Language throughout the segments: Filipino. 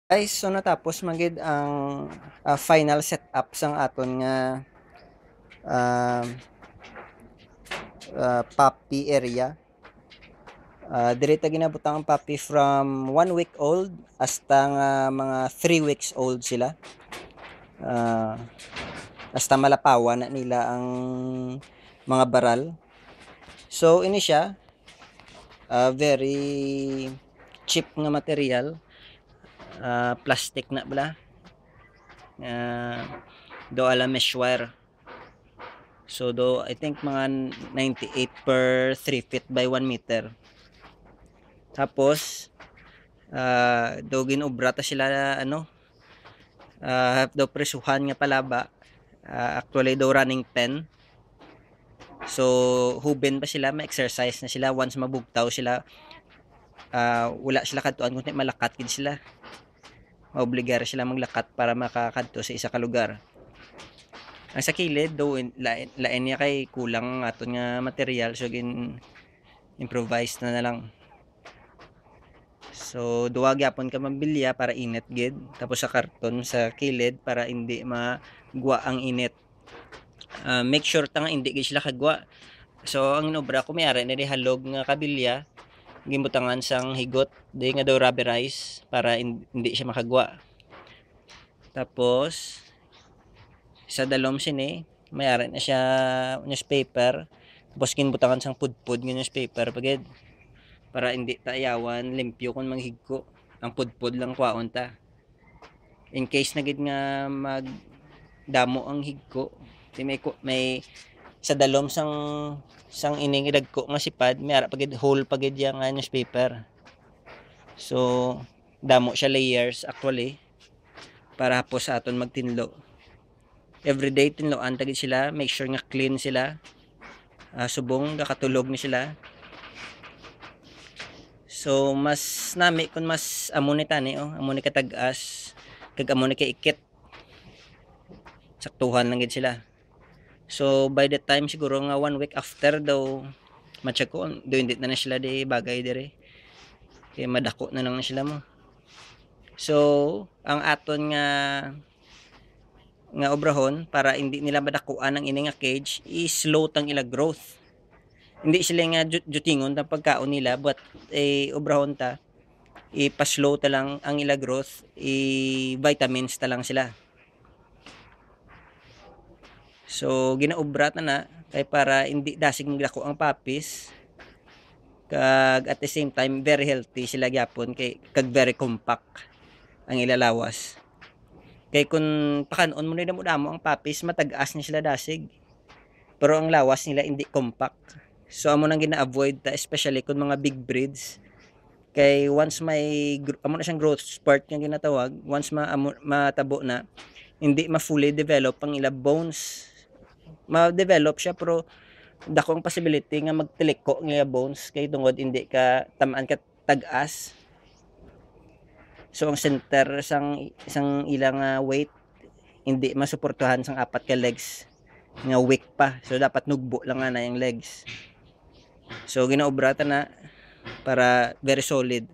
Guys, so natapos magid ang final setup sang aton nga ah, puppy area. Diri ta ginabutang ang puppy from 1 week old hasta nga mga 3 weeks old sila. Ah, hasta malapawan na nila ang mga baral. So ini siya very cheap nga material, plastic na bala. Do ala mesh wire. So do I think mga 98 per 3 feet by 1 meter. Tapos do ginobra ta sila do presuhan nga palaba. Actually do running pen. So huben pa sila, ma-exercise na sila once mabugtaw sila. Wala sila kadtuan kundi malakat gid sila. Maobligar sila maglakat para makakadto sa isa ka lugar. Ang sa kilid do lain niya kay kulang ang aton nga material, so improvise na lang. So duwa gyapon ka mambilya para init gid, tapos sa karton sa kilid para hindi magwa ang init. Make sure ta nga hindi gid sila kagwa. So ang inobra ko may-ari na di halog nga kabilya, gimbutangan sang higot di nga daw rubberize para hindi siya makagwa. Tapos sa dalom sini may-ari na siya newspaper, tapos ginbutangan sang pudpud nga newspaper pagid para hindi ta ayawan limpyo kun manghigko. Ang pudpud lang kwaon ta in case na gid nga magdamo ang higko. Di may sa dalom sang ining idagko nga sipad may ara pagid hole pagid yang newspaper. So damo siya layers actually para hapos sa aton magtinlo. Everyday tinloan tagid sila, make sure nga clean sila. Subong kakatulog ni sila. So mas nami kun mas amo ni tani amo ni katag-as kag amo ni kaikit. Saktuhan lang gid sila. So by the time siguro nga 1 week after daw ma-check ko do hindi na sila di bagay dire. Kay madako na lang na sila mo. So ang aton nga obrahon para hindi nila madakuan ang ini nga cage is slow tang ila growth. Hindi sila nga jutingon ta pagkaon nila, but obrahon ta ipaslow ta lang ang ila growth, vitamins ta lang sila. So ginaobra ta na kay para hindi dasig magdako ang puppies, kag at the same time very healthy sila gyapon kag very compact ang ilalawas. Kay kun pakanon mo nila mo damo ang puppies, matag-as ni sila dasig. Pero ang lawas nila hindi compact. So amo nang gina-avoid ta, especially kun mga big breeds. Kay once may amo na siyang growth spurt nga ginatawag, once matabo na, hindi ma-fully develop ang ila bones. Ma-develop siya pero dako ang possibility nga magtiliko nga bones kay tungod hindi ka tamaan ka tag-as. So ang center isang ilang weight hindi masuportahan sang apat ka legs nga weak pa. So dapat nugbo lang na yung legs. So ginaobra ta na para very solid.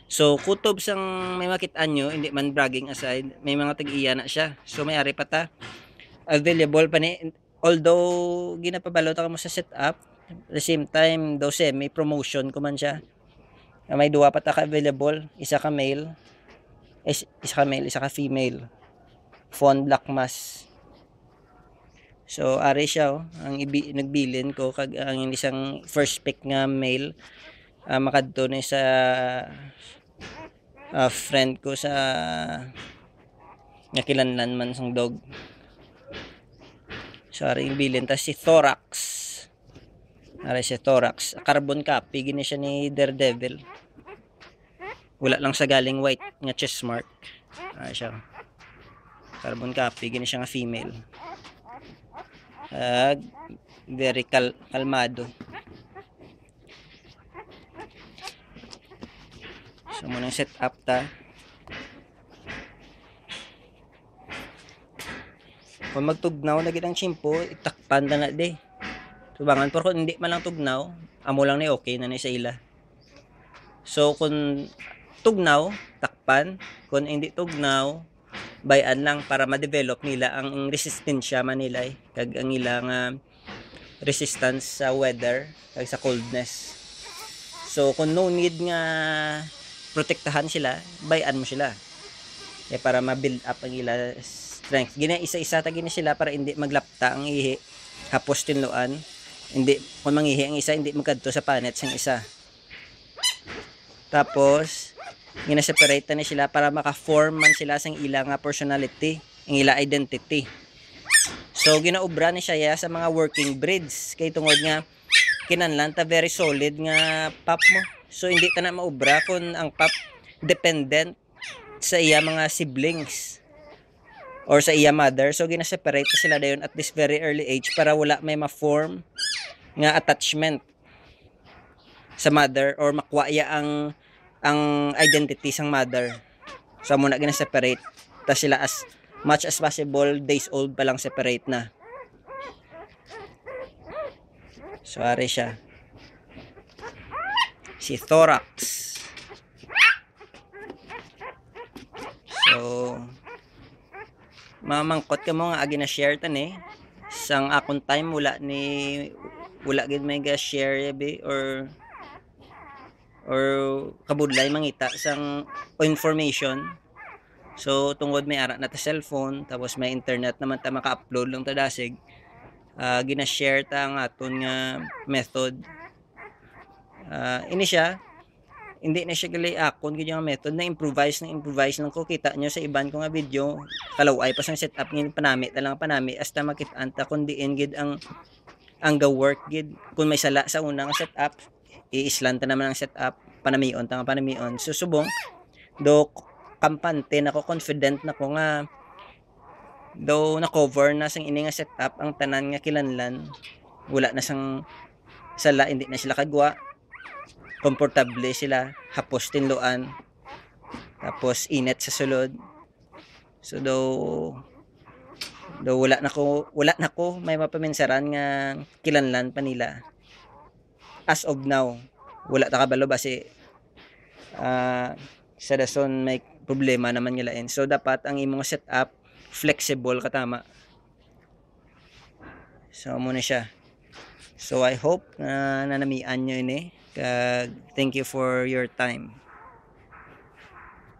So kutob sang may makit-an nyo, hindi man bragging aside, may mga tag-iya na siya. So may-ari pa ta. Available pa ni, although ginapabalo ta mo sa setup, at the same time daw may promotion ko man siya. May duwa pa ta ka available, isa ka male, isa ka female. Fawn black mass. So ari siya ang nagbilin ko kag ang isang first pick nga male, makadto ni sa friend ko sa nga kilanlan man sang dog. So ari bilin ta si Thorax. Ari si Thorax, carbon copy gini siya ni Daredevil. Wala lang sa galing white nga chest mark. Ari siya. Carbon copy gini siya nga female. Very kalmado. So munang set up ta. Kung magtugnaw na gid ang chimpo, itakpan ta na de. Tubangan pero kung hindi man lang tugnaw, amo lang ni okay na ni sa ila. So kung tugnaw takpan, kung hindi tugnaw bayan lang para ma-develop nila ang resistensya manilay kag ang ilang resistance sa weather kag sa coldness. So kung no need nga protektahan sila, bayan mo sila para ma-build up ang ila strength. Gina isa-isa ta gini sila para hindi maglapta ang ihi hapos tinluan. Hindi kung mangihi ang isa hindi magkadto sa panet sang isa. Tapos gina-separate na sila para maka-form man sila sang ila nga personality, ang ila identity. So ginaobra ni siya sa mga working breeds kay tungod nga kinahanglan ta very solid nga pup mo. So hindi ta na maobra kung ang pup dependent sa iya mga siblings or sa iya mother. So gina-separate sila dayon at this very early age para wala may ma-form nga attachment sa mother or makuha ang identity sang mother. So muna gina-separate ta sila as much as possible days old pa lang separate na. So ari siya. Si Thorax. So mamangkot ka mo nga agi na share tan sang akong time wala gid may ga share yabi or kabudlay mangita sang information. So tungod may ara na ta cellphone tapos may internet naman ta maka-upload lang ta dasig, gina-share ta ang aton nga method. Ini siya hindi na siya gali akon gid yung method na improvise lang ko. Kita nyo sa iban ko nga video kalaway pa sang setup ngin panami ta lang panami hasta makit-an ta kun diin gid ang ga work gid. Kung may sala sa una nga setup i-islan ta naman ang setup panamion ta nga panamion. So subong do kampante nako, confident nako nga do na cover na sang ini nga setup ang tanan nga kilanlan, wala na sang sala, hindi na sila kagwa, komportable sila hapos tinluan tapos init sa sulod. So do wala nako may mapaminsaran nga kilanlan pa nila as of now. Wala ta kabalo basi sa dason may problema naman nga lain. So dapat ang imong setup flexible katama. So muna siya. So I hope na nanamian nyo ini. Thank you for your time.